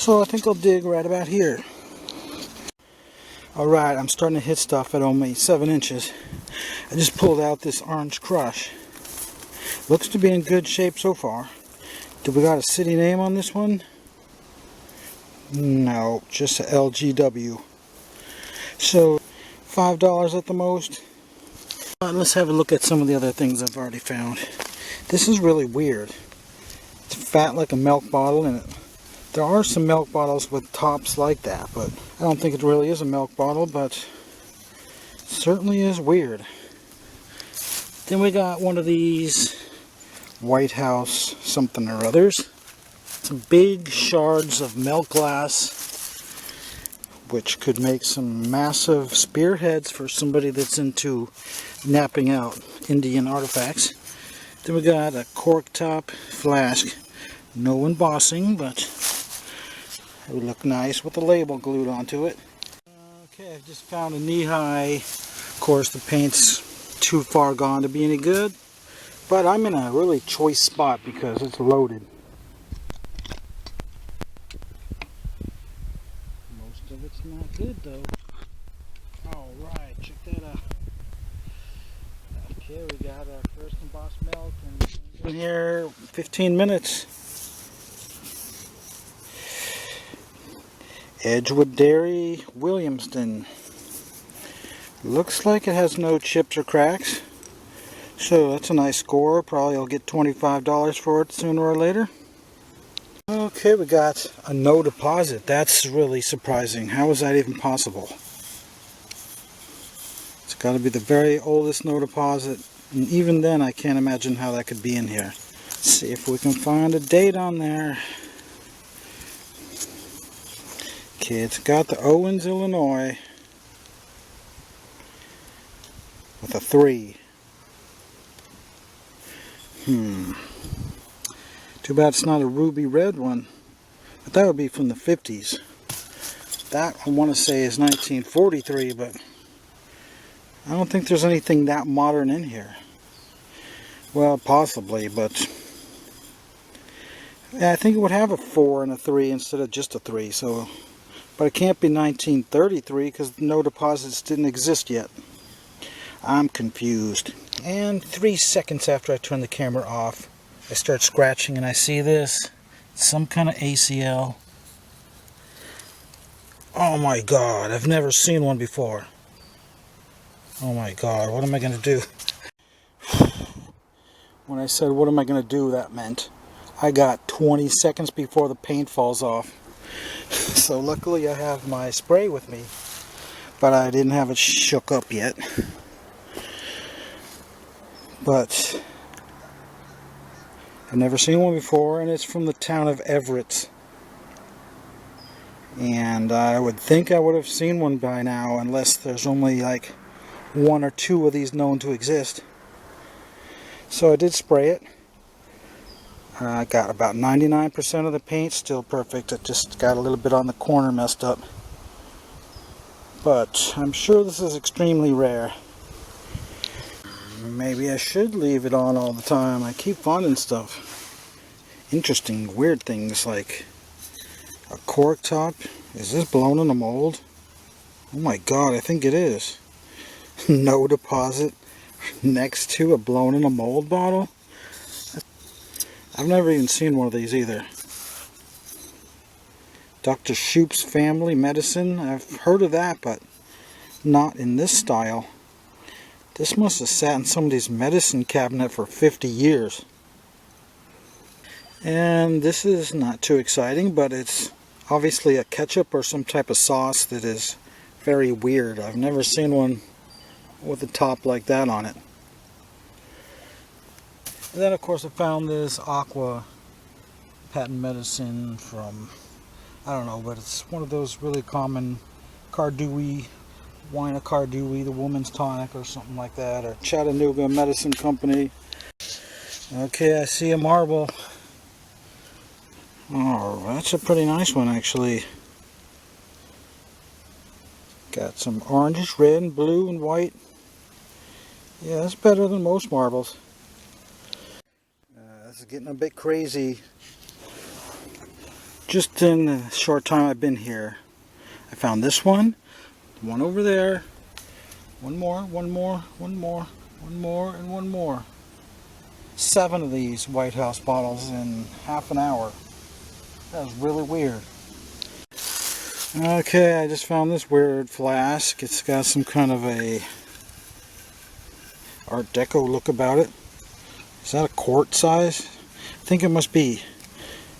So I think I'll dig right about here. Alright, I'm starting to hit stuff at only 7 inches. I just pulled out this orange crush. Looks to be in good shape so far. Do we got a city name on this one? No, just a LGW. So $5 at the most. Let's have a look at some of the other things I've already found. This is really weird. It's fat like a milk bottle, and there are some milk bottles with tops like that, but I don't think it really is a milk bottle, but it certainly is weird. Then we got one of these White House something or others. Some big shards of milk glass, which could make some massive spearheads for somebody that's into napping out Indian artifacts. Then we got a cork top flask. No embossing, but it would look nice with the label glued onto it. Okay, I've just found a knee-high. Of course, the paint's too far gone to be any good, but I'm in a really choice spot because it's loaded. Most of it's not good though. Alright, check that out. Okay, we got our first embossed milk, and in here 15 minutes. Edgewood Dairy, Williamston. Looks like it has no chips or cracks, so that's a nice score. Probably I'll get $25 for it sooner or later. Okay, we got a no deposit. That's really surprising. How is that even possible? It's got to be the very oldest no deposit, and even then I can't imagine how that could be in here. Let's see if we can find a date on there. Okay, it's got the Owens, Illinois with a 3. Too bad it's not a ruby red one, but that would be from the 50s. That I want to say is 1943, but I don't think there's anything that modern in here. Well, possibly, but yeah, I think it would have a 4 and a 3 instead of just a 3. So, but it can't be 1933 because no deposits didn't exist yet. I'm confused. And 3 seconds after I turn the camera off, I start scratching and I see this. Some kind of ACL. Oh my god, I've never seen one before. Oh my god, what am I going to do? When I said what am I going to do, that meant I got 20 seconds before the paint falls off. So luckily I have my spray with me, but I didn't have it shook up yet. But I've never seen one before, and it's from the town of Everett. And I would think I would have seen one by now, unless there's only like 1 or 2 of these known to exist. So I did spray it. I got about 99% of the paint still perfect. It just got a little bit on the corner messed up. But I'm sure this is extremely rare. Maybe I should leave it on all the time. I keep finding stuff. Interesting, weird things like a cork top. Is this blown in a mold? Oh my god, I think it is. No deposit next to a blown in a mold bottle. I've never even seen one of these either. Dr. Shoop's Family Medicine. I've heard of that, but not in this style. This must have sat in somebody's medicine cabinet for 50 years. And this is not too exciting, but it's obviously a ketchup or some type of sauce that is very weird. I've never seen one with a top like that on it. And then of course I found this aqua patent medicine from, I don't know, but it's one of those really common Cardui, wine of Cardui, the woman's tonic or something like that, or Chattanooga Medicine Company. Okay, I see a marble. Oh, that's a pretty nice one actually. Got some oranges, red and blue and white. Yeah, that's better than most marbles. This is getting a bit crazy. Just in the short time I've been here, I found this one over there, one more, and one more. 7 of these White House bottles in half an hour. That was really weird. Okay, I just found this weird flask. It's got some kind of a Art Deco look about it. Is that a quart size? I think it must be.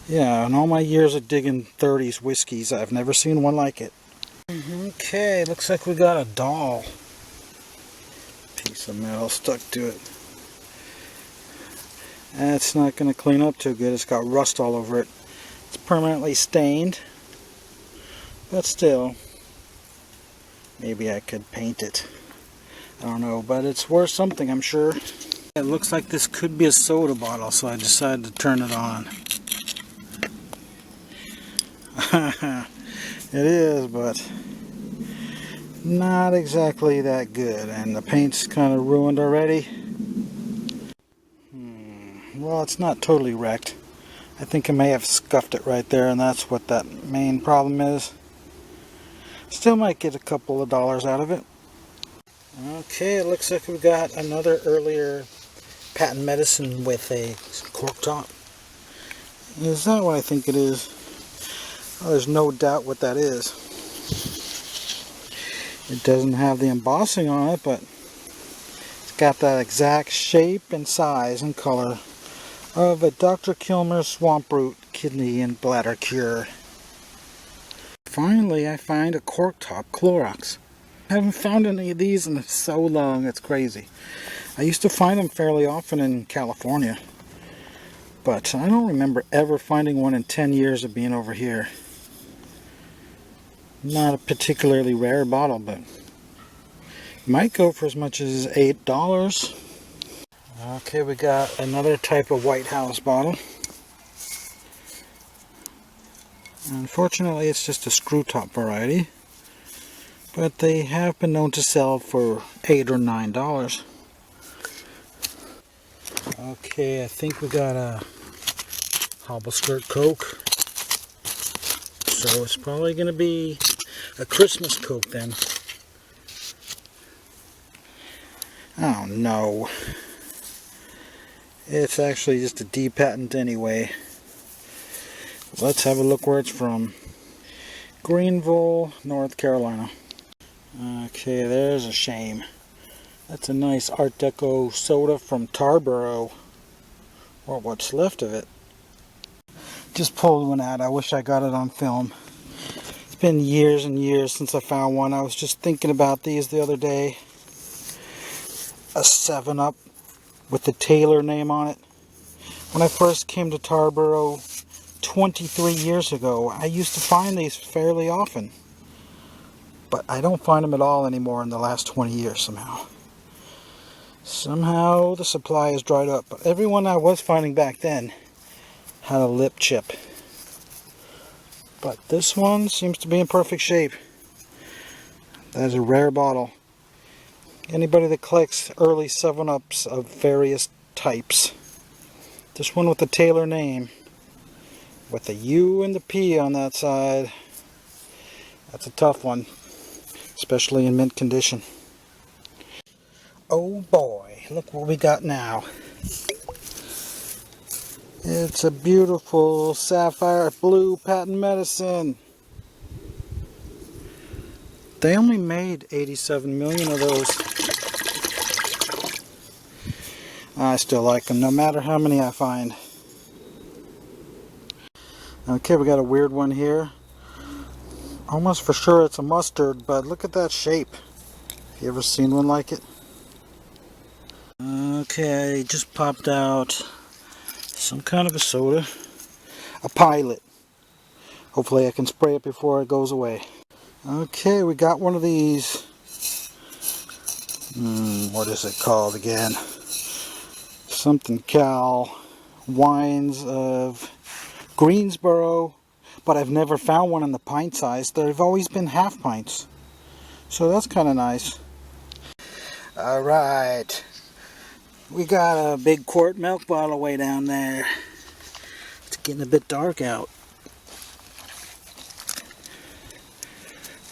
Yeah, in all my years of digging 30s whiskeys, I've never seen one like it. Okay, looks like we got a doll. Piece of metal stuck to it. That's not going to clean up too good. It's got rust all over it. It's permanently stained. But still, maybe I could paint it. I don't know, but it's worth something, I'm sure. It looks like this could be a soda bottle, so I decided to turn it on. It is, but not exactly that good, and the paint's kind of ruined already. Well, it's not totally wrecked. I think I may have scuffed it right there, and that's what that main problem is. Still might get a couple of dollars out of it. Okay, it looks like we got another earlier patent medicine with a cork top. Is that what I think it is? Oh, there's no doubt what that is. It doesn't have the embossing on it, but it's got that exact shape and size and color of a Dr. Kilmer's Swamp Root Kidney and Bladder Cure. Finally, I find a cork top Clorox. I haven't found any of these in so long, it's crazy. I used to find them fairly often in California, but I don't remember ever finding one in 10 years of being over here. Not a particularly rare bottle, but might go for as much as $8. Okay, we got another type of White House bottle. Unfortunately, it's just a screw top variety, but they have been known to sell for $8 or $9. Okay, I think we got a hobble skirt Coke, so it's probably going to be a Christmas Coke then. Oh no, it's actually just a D patent anyway. Let's have a look where it's from. Greenville, North Carolina. Okay, there's a shame. That's a nice Art Deco soda from Tarboro, or what's left of it. Just pulled one out. I wish I got it on film. It's been years and years since I found one. I was just thinking about these the other day. A 7-Up with the Taylor name on it. When I first came to Tarboro 23 years ago, I used to find these fairly often. But I don't find them at all anymore in the last 20 years somehow. Somehow the supply has dried up. But every one I was finding back then had a lip chip. But this one seems to be in perfect shape. That is a rare bottle. Anybody that collects early 7-Ups of various types. This one with the Taylor name, with the U and the P on that side. That's a tough one, especially in mint condition. Oh boy, look what we got now. It's a beautiful sapphire blue patent medicine. They only made 87 million of those. I still like them, no matter how many I find. Okay, we got a weird one here. Almost for sure it's a mustard, but look at that shape. Have you ever seen one like it? Okay, just popped out some kind of a soda. A Pilot. Hopefully I can spray it before it goes away. Okay, we got one of these. What is it called again? Something Cal Wines of Greensboro, but I've never found one in the pint size. They've always been half pints, so that's kind of nice. Alright, we got a big quart milk bottle way down there. It's getting a bit dark out.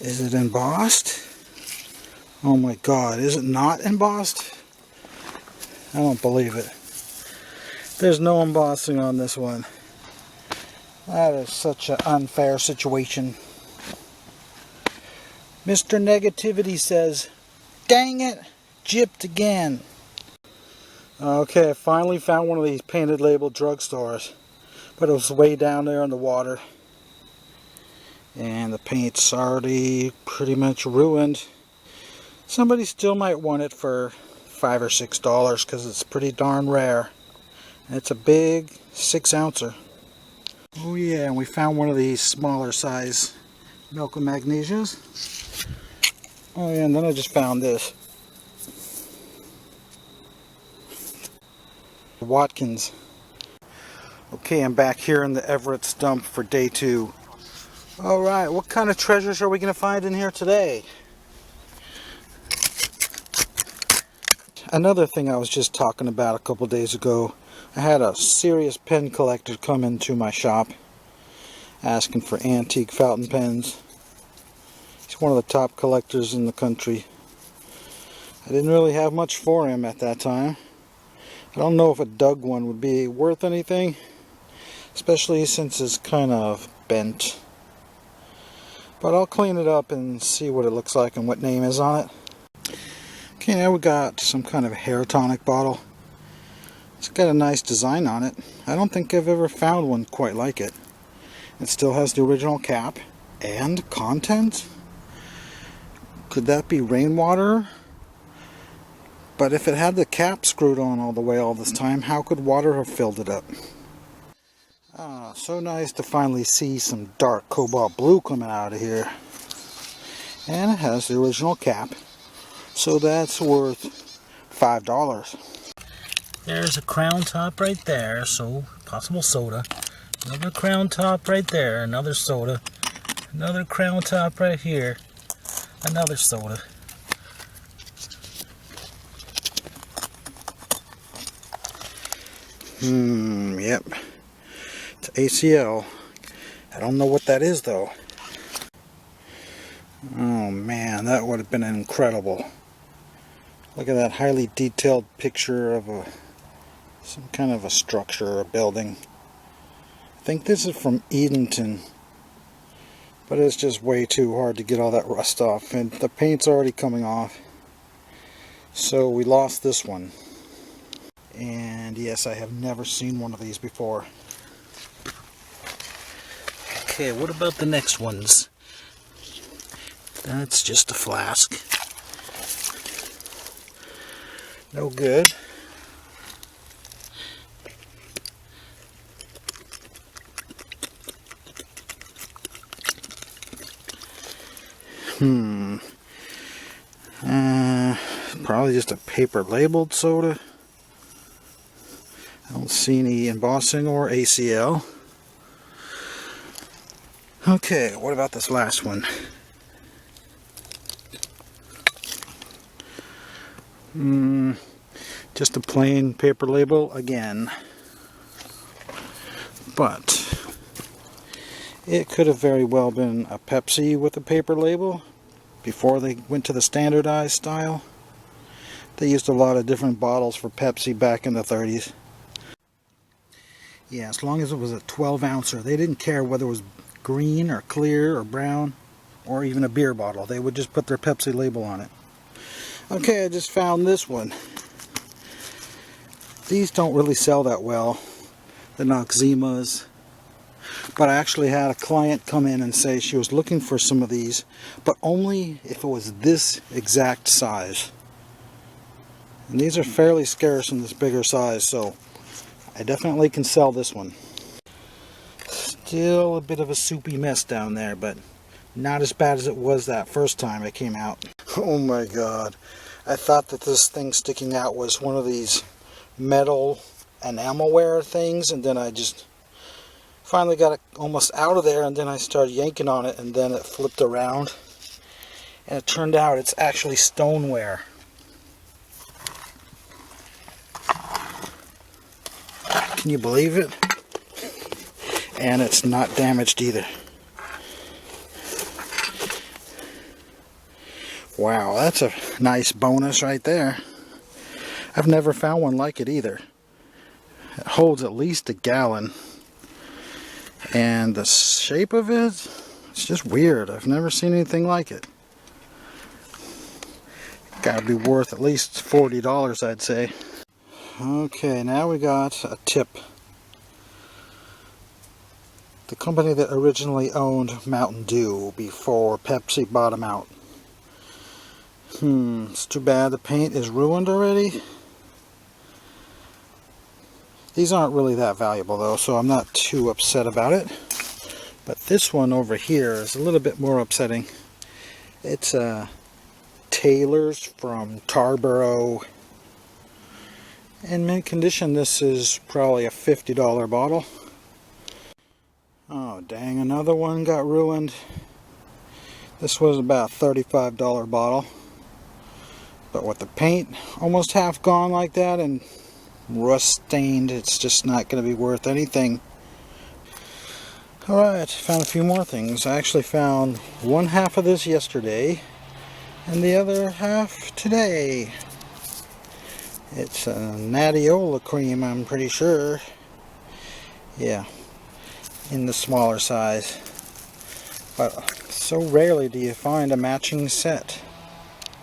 Is it embossed? Oh my God, is it not embossed? I don't believe it. There's no embossing on this one. That is such an unfair situation. Mr. Negativity says, dang it, gypped again. Okay, I finally found one of these painted label drugstores, but it was way down there in the water. And the paint's already pretty much ruined. Somebody still might want it for $5 or $6 because it's pretty darn rare. And it's a big 6-ouncer. Oh yeah, and we found one of these smaller size milk and magnesias. Oh yeah, and then I just found this. Watkins. Okay, I'm back here in the Everett stump for day 2. Alright, what kind of treasures are we going to find in here today? Another thing I was just talking about a couple days ago, I had a serious pen collector come into my shop asking for antique fountain pens. He's one of the top collectors in the country. I didn't really have much for him at that time. I don't know if a dug one would be worth anything, especially since it's kind of bent. But I'll clean it up and see what it looks like and what name is on it. Okay, now we got some kind of hair tonic bottle. It's got a nice design on it. I don't think I've ever found one quite like it. It still has the original cap and contents. Could that be rainwater? But if it had the cap screwed on all the way all this time, how could water have filled it up? So nice to finally see some dark cobalt blue coming out of here. And it has the original cap. So that's worth $5. There's a crown top right there, so possible soda. Another crown top right there, another soda. Another crown top right here, another soda. Yep. It's ACL. I don't know what that is though. Oh man, that would have been incredible. Look at that highly detailed picture of some kind of a structure or a building. I think this is from Edenton, but it's just way too hard to get all that rust off, and the paint's already coming off. So we lost this one. And yes, I have never seen one of these before. Okay, what about the next ones? That's just a flask. No good. Probably just a paper labeled soda. I don't see any embossing or ACL. Okay, what about this last one? Just a plain paper label again. But it could have very well been a Pepsi with a paper label before they went to the standardized style. They used a lot of different bottles for Pepsi back in the 30s. Yeah, as long as it was a 12-ouncer, they didn't care whether it was green or clear or brown or even a beer bottle. They would just put their Pepsi label on it. Okay, I just found this one. These don't really sell that well, the Noxemas. But I actually had a client come in and say she was looking for some of these, but only if it was this exact size. And these are fairly scarce in this bigger size, so I definitely can sell this one. Still a bit of a soupy mess down there, but not as bad as it was that first time it came out. Oh my god. I thought that this thing sticking out was one of these metal enamelware things, and then I just finally got it almost out of there, and then I started yanking on it, and then it flipped around, and it turned out it's actually stoneware. Can you believe it? And it's not damaged either. Wow, that's a nice bonus right there. I've never found one like it either. It holds at least a gallon. And the shape of it, it's just weird. I've never seen anything like it. Gotta be worth at least $40, I'd say. Okay, now we got a tip. The company that originally owned Mountain Dew before Pepsi bought them out. It's too bad the paint is ruined already. These aren't really that valuable though, so I'm not too upset about it. But this one over here is a little bit more upsetting. It's Taylor's from Tarboro. In mint condition, this is probably a $50 bottle. Oh dang, another one got ruined. This was about a $35 bottle. But with the paint almost half gone like that and rust stained, it's just not going to be worth anything. Alright, found a few more things. I actually found one half of this yesterday and the other half today. It's a Natiola cream, I'm pretty sure. Yeah, in the smaller size. But so rarely do you find a matching set.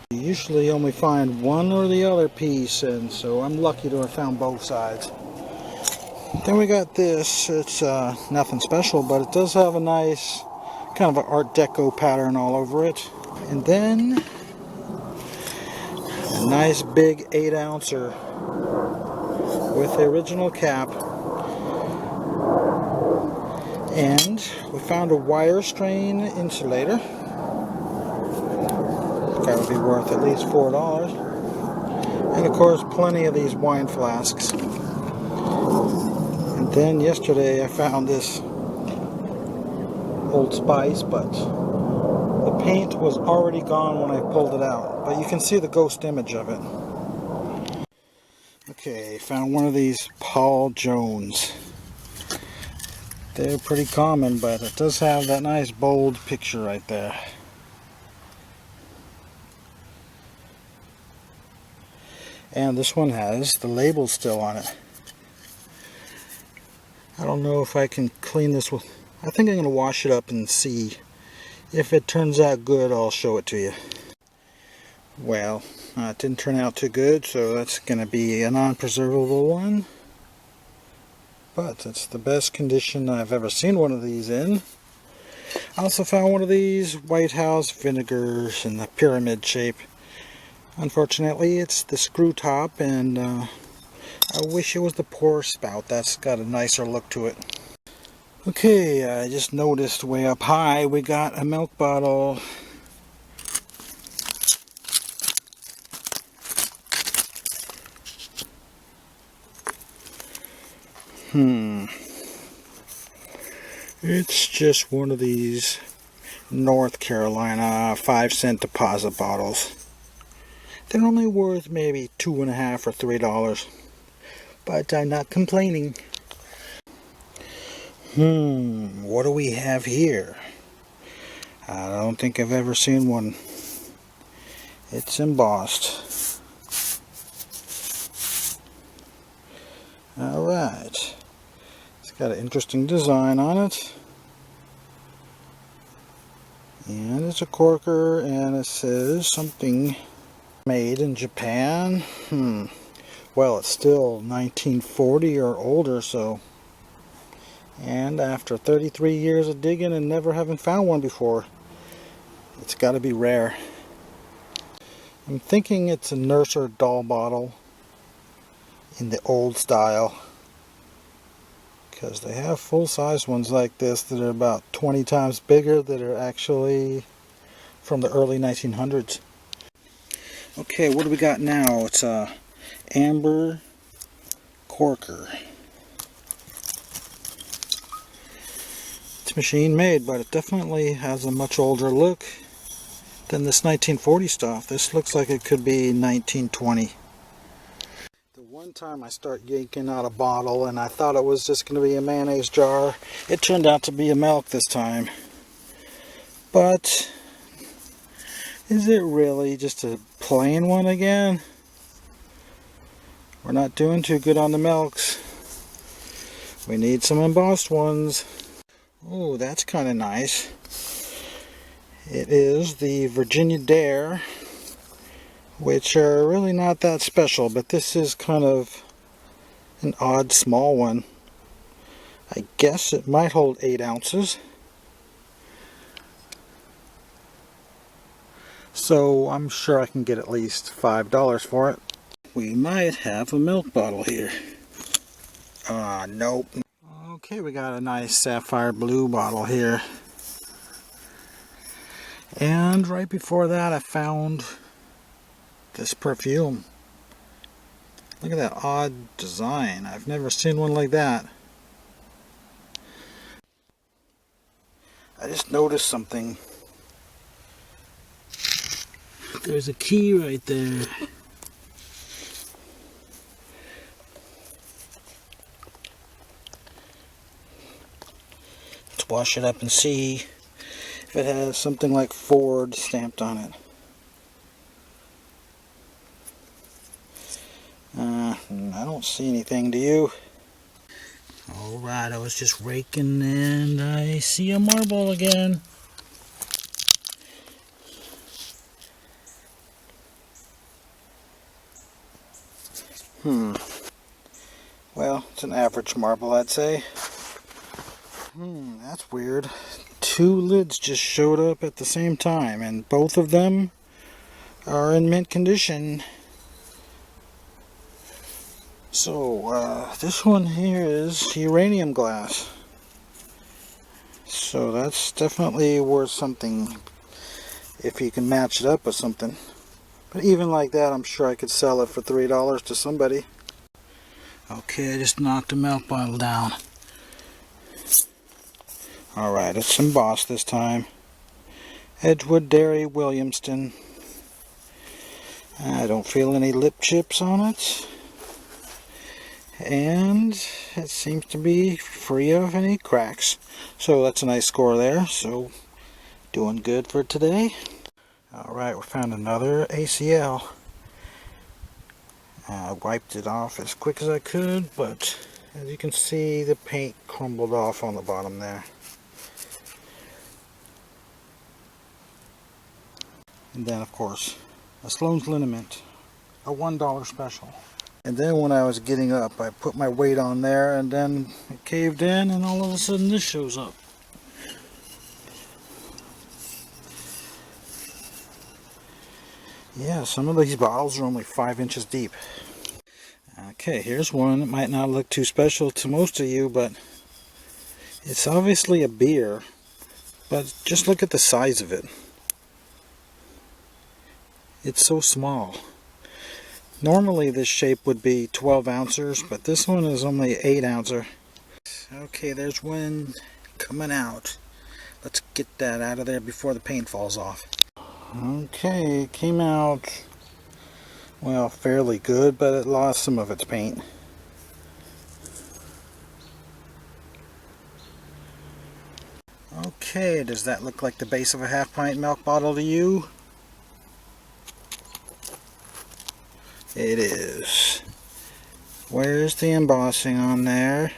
You usually only find one or the other piece, and so I'm lucky to have found both sides. Then we got this. It's nothing special, but it does have a nice kind of an Art Deco pattern all over it. And then a nice big 8-ouncer with the original cap. And we found a wire strain insulator. That would be worth at least $4. And of course plenty of these wine flasks. And then yesterday I found this Old Spice, but the paint was already gone when I pulled it out. But you can see the ghost image of it. Okay, found one of these Paul Jones. They're pretty common, but it does have that nice bold picture right there. And this one has the label still on it. I don't know if I can clean this with... I think I'm going to wash it up and see. If it turns out good, I'll show it to you. Well, it didn't turn out too good, so that's going to be a non-preservable one. But it's the best condition I've ever seen one of these in. I also found one of these White House vinegars in the pyramid shape. Unfortunately, it's the screw top, and I wish it was the pour spout. That's got a nicer look to it. Okay, I just noticed way up high we got a milk bottle. It's just one of these North Carolina 5-cent deposit bottles. They're only worth maybe $2.50 or $3, but I'm not complaining. What do we have here? I don't think I've ever seen one. It's embossed. Alright. It's got an interesting design on it. And it's a corker, and it says something made in Japan. Well, it's still 1940 or older, so. And after 33 years of digging and never having found one before, it's got to be rare. I'm thinking it's a nurse or doll bottle in the old style, because they have full-size ones like this that are about 20 times bigger that are actually from the early 1900s. Okay, what do we got now? It's a amber corker. It's machine made, but it definitely has a much older look than this 1940 stuff. This looks like it could be 1920. The one time I start yanking out a bottle and I thought it was just going to be a mayonnaise jar, it turned out to be a milk this time. But Is it really just a plain one again? We're not doing too good on the milks. We need some embossed ones. Oh, that's kind of nice. It is the Virginia Dare, which are really not that special, but this is kind of an odd small one. I guess it might hold 8 ounces. So I'm sure I can get at least $5 for it. We might have a milk bottle here. Nope. Okay, we got a nice sapphire blue bottle here. And right before that I found this perfume. Look at that odd design. I've never seen one like that. I just noticed something. There's a key right there. Let's wash it up and see if it has something like Ford stamped on it. I don't see anything, do you? Alright, I was just raking and I see a marble again. Well, it's an average marble, I'd say. That's weird. 2 lids just showed up at the same time, and both of them are in mint condition. So, this one here is uranium glass. So that's definitely worth something if you can match it up with something. But even like that, I'm sure I could sell it for $3 to somebody. Okay, I just knocked a milk bottle down. Alright, it's embossed this time. Edgewood Dairy, Williamston. I don't feel any lip chips on it. And it seems to be free of any cracks. So that's a nice score there. So, doing good for today. Alright, we found another ACL. I wiped it off as quick as I could, but as you can see, the paint crumbled off on the bottom there. And then, of course, a Sloan's liniment, a $1 special. And then when I was getting up, I put my weight on there, and then it caved in, and all of a sudden this shows up. Yeah, some of these bottles are only 5 inches deep. Okay, here's one. It might not look too special to most of you, but it's obviously a beer. But just look at the size of it. It's so small. Normally this shape would be 12 ounces, but this one is only 8 ouncer. Okay, there's one coming out. Let's get that out of there before the paint falls off. Okay, it came out, well, fairly good, but it lost some of its paint. Okay, does that look like the base of a half-pint milk bottle to you? It is. Where's the embossing on there?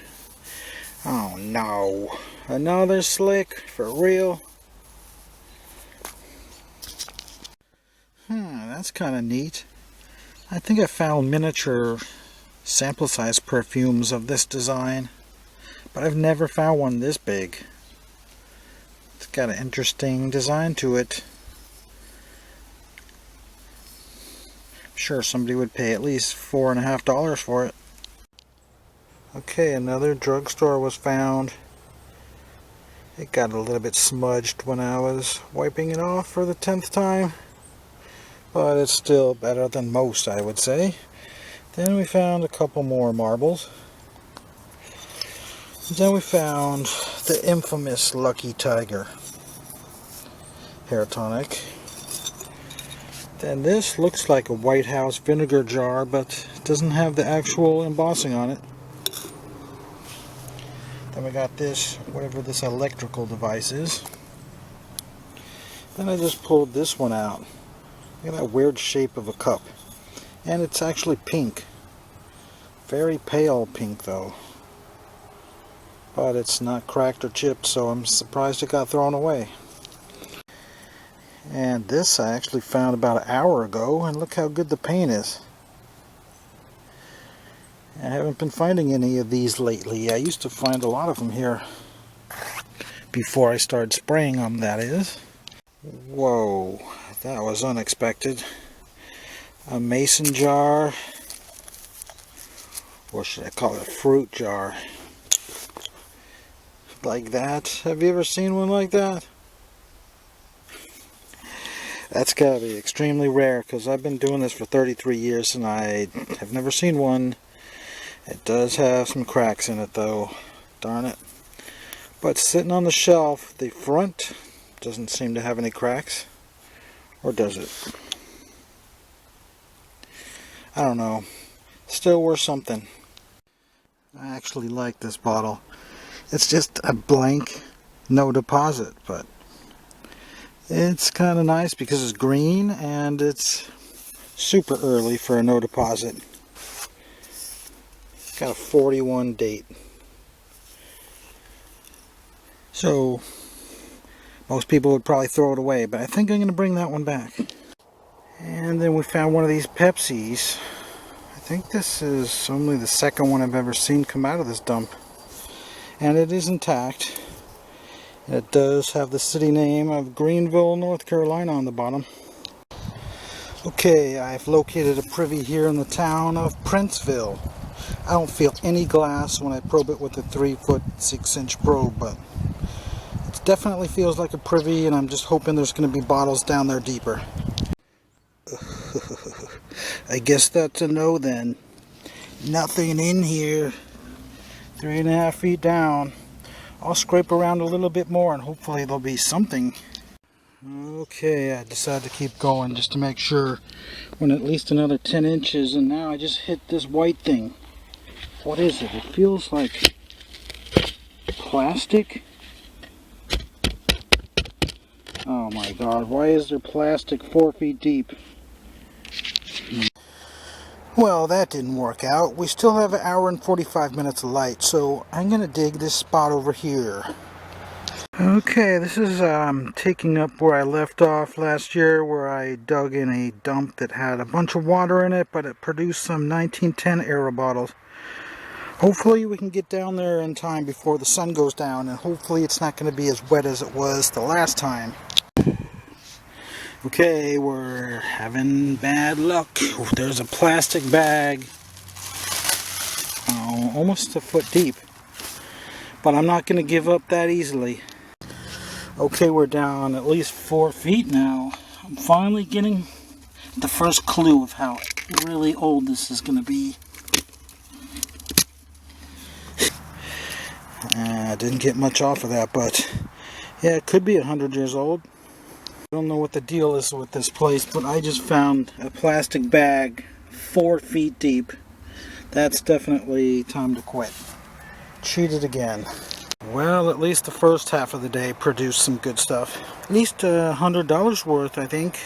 Oh no. Another slick? For real? That's kind of neat. I think I found miniature sample size perfumes of this design, but I've never found one this big. It's got an interesting design to it. I'm sure somebody would pay at least $4.50 for it. Okay, another drugstore was found. It got a little bit smudged when I was wiping it off for the 10th time. But it's still better than most, I would say. Then we found a couple more marbles. Then we found the infamous Lucky Tiger hair tonic. Then this looks like a White House vinegar jar, but it doesn't have the actual embossing on it. Then we got this, whatever this electrical device is. Then I just pulled this one out. Look at that weird shape of a cup. And it's actually pink. Very pale pink though. But it's not cracked or chipped, so I'm surprised it got thrown away. And this I actually found about an hour ago, and look how good the paint is. I haven't been finding any of these lately. I used to find a lot of them here before I started spraying them, that is. Whoa, that was unexpected. A mason jar, or should I call it a fruit jar? Like that. Have you ever seen one like that? That's gotta be extremely rare, because I've been doing this for 33 years and I have never seen one. It does have some cracks in it though, darn it. But sitting on the shelf, the front doesn't seem to have any cracks. Or does it? I don't know. Still worth something. I actually like this bottle. It's just a blank, no deposit, but it's kind of nice because it's green and it's super early for a no deposit. Got a 41 date. So most people would probably throw it away, but I think I'm going to bring that one back. And then we found one of these Pepsis. I think this is only the second one I've ever seen come out of this dump. And it is intact. It does have the city name of Greenville, North Carolina on the bottom. Okay, I've located a privy here in the town of Princeville. I don't feel any glass when I probe it with a 3-foot 6-inch probe, but it definitely feels like a privy, and I'm just hoping there's going to be bottles down there deeper. I guess that's a no then. Nothing in here. 3.5 feet down. I'll scrape around a little bit more and hopefully there'll be something. Okay, I decided to keep going just to make sure. Went at least another 10 inches and now I just hit this white thing. What is it? It feels like plastic. Oh my god, why is there plastic 4 feet deep? Well, that didn't work out. We still have 1 hour and 45 minutes of light, so I'm going to dig this spot over here. Okay, this is taking up where I left off last year, where I dug in a dump that had a bunch of water in it, but it produced some 1910 era bottles. Hopefully we can get down there in time before the sun goes down, and hopefully it's not going to be as wet as it was the last time. Okay, we're having bad luck. There's a plastic bag, almost 1 foot deep, but I'm not going to give up that easily. Okay, we're down at least 4 feet now. I'm finally getting the first clue of how really old this is going to be. I didn't get much off of that, but yeah, it could be 100 years old. I don't know what the deal is with this place, but I just found a plastic bag 4 feet deep. That's definitely time to quit. Cheated again. Well, at least the first half of the day produced some good stuff. At least $100 worth, I think.